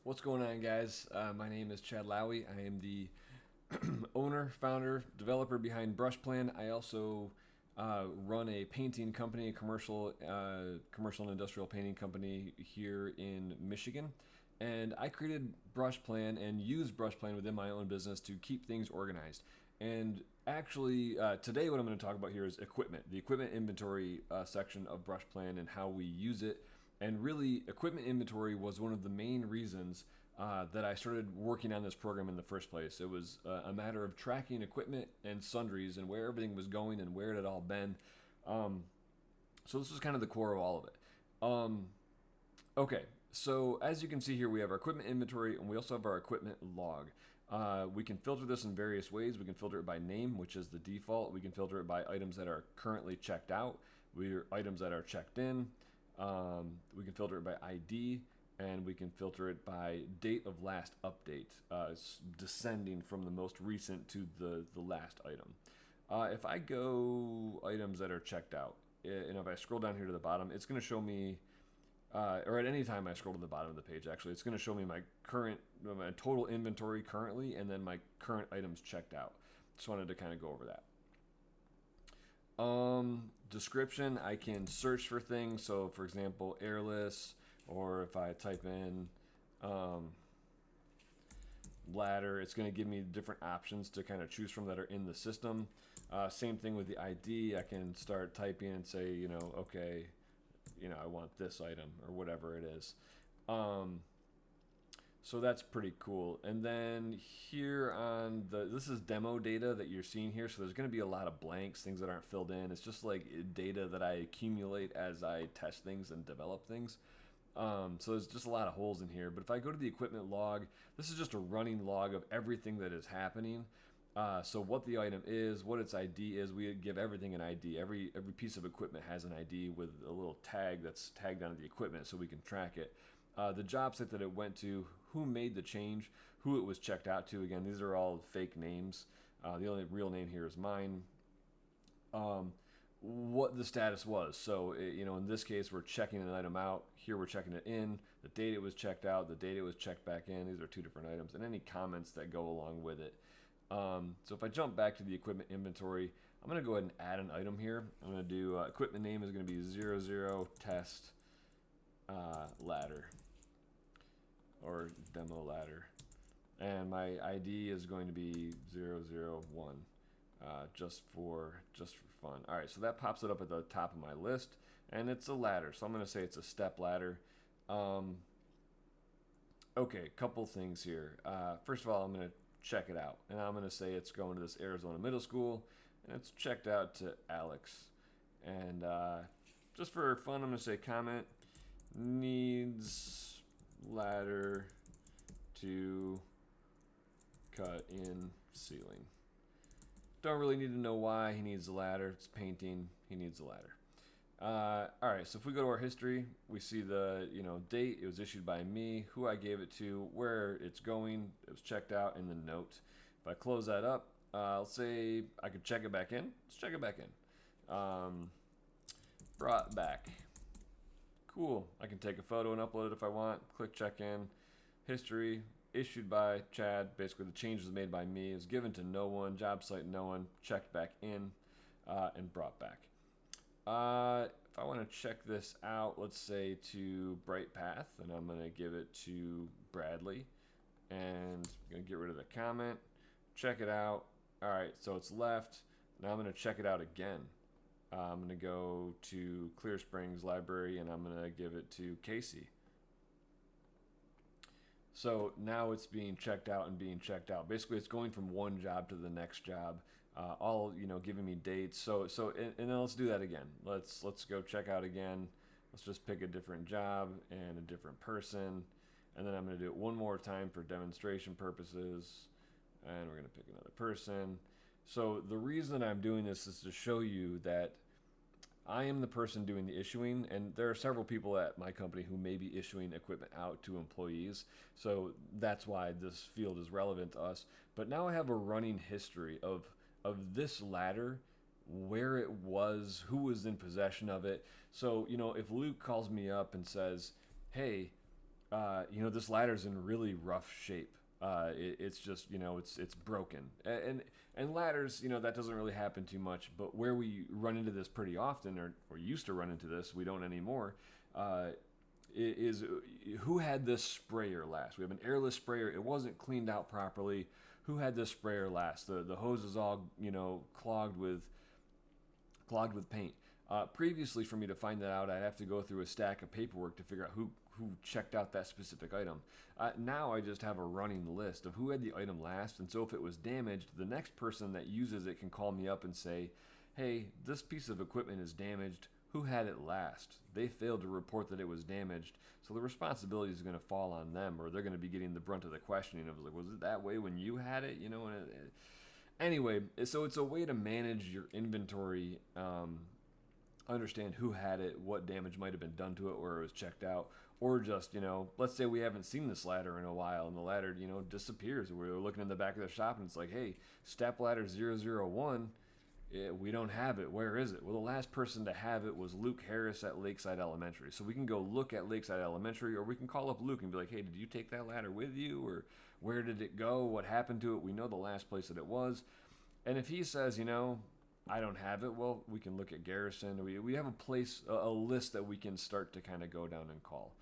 What's going on, guys? My name is Chad Lowy. I am the owner, founder, developer behind BrushPlan. I also run a painting company, a commercial and industrial painting company here in Michigan. And I created BrushPlan and use BrushPlan within my own business to keep things organized. And actually, today what I'm going to talk about here is equipment, the equipment inventory section of BrushPlan and how we use it. And really, equipment inventory was one of the main reasons that I started working on this program in the first place. It was a matter of tracking equipment and sundries and where everything was going and where it had all been. So this was kind of the core of all of it. Okay, so as you can see here, we have our equipment inventory and we also have our equipment log. We can filter this in various ways. We can filter it by name, which is the default. We can filter it by items that are currently checked out, items that are checked in. We can filter it by ID, and we can filter it by date of last update, descending from the most recent to the last item. If I go items that are checked out, and if I scroll down here to the bottom, it's going to show me, or at any time I scroll to the bottom of the page, actually, it's going to show me my total inventory currently, and then my current items checked out. Just wanted to kind of go over that. Description, I can search for things. So, for example, airless, or if I type in ladder, it's going to give me different options to kind of choose from that are in the system. Same thing with the ID. I can start typing and say, okay, I want this item or whatever it is. So that's pretty cool. And then here on this is demo data that you're seeing here. So there's going to be a lot of blanks, things that aren't filled in. It's just like data that I accumulate as I test things and develop things. So there's just a lot of holes in here. But if I go to the equipment log, this is just a running log of everything that is happening. So what the item is, what its ID is, we give everything an ID. Every piece of equipment has an ID with a little tag that's tagged onto the equipment so we can track it. The job site that it went to, who made the change, who it was checked out to. Again, these are all fake names. The only real name here is mine. What the status was. So, in this case, we're checking an item out. Here, we're checking it in. The date it was checked out. The date it was checked back in. These are two different items. And any comments that go along with it. So if I jump back to the equipment inventory, I'm going to go ahead and add an item here. I'm going to do equipment name is going to be 00 test ladder or demo ladder. And my ID is going to be 001 just for fun. All right, so that pops it up at the top of my list, and it's a ladder. So I'm going to say it's a step ladder. Okay, couple things here. First of all, I'm going to check it out, and I'm going to say it's going to this Arizona middle school, and it's checked out to Alex. And just for fun, I'm going to say comment needs ladder to cut in ceiling. Don't really need to know why he needs a ladder. It's painting. He needs a ladder. All right, so if we go to our history, we see the date. It was issued by me, who I gave it to, where it's going. It was checked out, and the note. If I close that up, let's say I could check it back in. Let's check it back in. Brought back. Cool. I can take a photo and upload it if I want. Click check in. History. Issued by Chad. Basically, the change was made by me. It was given to no one. Job site no one. Checked back in and brought back. If I want to check this out, let's say to BrightPath, and I'm going to give it to Bradley. And I'm going to get rid of the comment. Check it out. All right, so it's left. Now I'm going to check it out again. I'm going to go to Clear Springs Library, and I'm going to give it to Casey. So now it's being checked out and being checked out. Basically, it's going from one job to the next job, all giving me dates. So and then let's do that again. Let's go check out again. Let's just pick a different job and a different person, and then I'm going to do it one more time for demonstration purposes, and we're going to pick another person. So the reason I'm doing this is to show you that I am the person doing the issuing, and there are several people at my company who may be issuing equipment out to employees. So that's why this field is relevant to us. But now I have a running history of this ladder, where it was, who was in possession of it. So, if Luke calls me up and says, hey, this ladder's in really rough shape. It's just, it's broken. And ladders, that doesn't really happen too much. But where we run into this pretty often, or used to run into this, we don't anymore, is who had this sprayer last? We have an airless sprayer. It wasn't cleaned out properly. Who had this sprayer last? The hose is all, clogged with paint. Previously, for me to find that out, I'd have to go through a stack of paperwork to figure out who checked out that specific item. Now I just have a running list of who had the item last, and so if it was damaged, the next person that uses it can call me up and say, hey, this piece of equipment is damaged. Who had it last? They failed to report that it was damaged, so the responsibility is going to fall on them, or they're going to be getting the brunt of the questioning of, like, was it that way when you had it? Anyway, so it's a way to manage your inventory, understand who had it, what damage might have been done to it, where it was checked out, or just, let's say we haven't seen this ladder in a while, and the ladder, disappears. We're looking in the back of the shop, and it's like, hey, step ladder 001, we don't have it. Where is it? Well, the last person to have it was Luke Harris at Lakeside Elementary. So we can go look at Lakeside Elementary, or we can call up Luke and be like, hey, did you take that ladder with you? Or where did it go? What happened to it? We know the last place that it was. And if he says, I don't have it, well, we can look at Garrison. We have a list that we can start to kind of go down and call.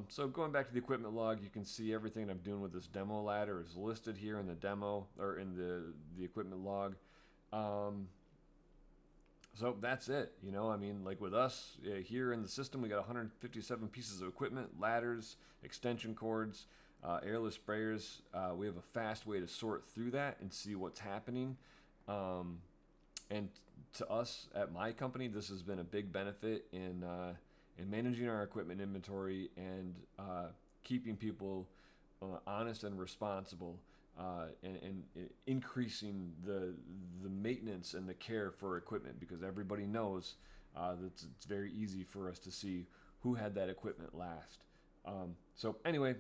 So going back to the equipment log, you can see everything I'm doing with this demo ladder is listed here in the demo, or in the equipment log. So that's it. Like with us here in the system, we got 157 pieces of equipment, ladders, extension cords, airless sprayers. We have a fast way to sort through that and see what's happening. And to us at my company, this has been a big benefit in managing our equipment inventory and keeping people honest and responsible. And increasing the maintenance and the care for equipment, because everybody knows that it's very easy for us to see who had that equipment last. So anyway,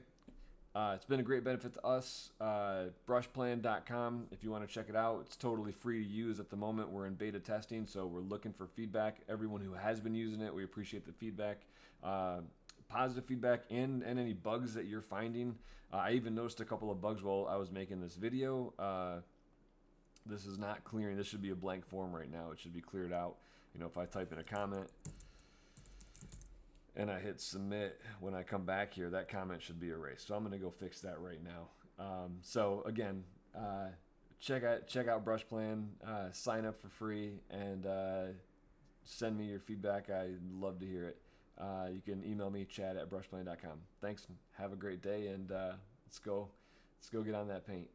it's been a great benefit to us. Brushplan.com, if you want to check it out, it's totally free to use at the moment. We're in beta testing, so we're looking for feedback. Everyone who has been using it, we appreciate the feedback. Positive feedback and any bugs that you're finding. I even noticed a couple of bugs while I was making this video. This is not clearing. This should be a blank form right now. It should be cleared out. If I type in a comment and I hit submit, when I come back here, that comment should be erased. So I'm going to go fix that right now. So again, check out Brushplan, sign up for free, and send me your feedback. I'd love to hear it. You can email me, chad@brushplan.com. Thanks. Have a great day, and let's go get on that paint.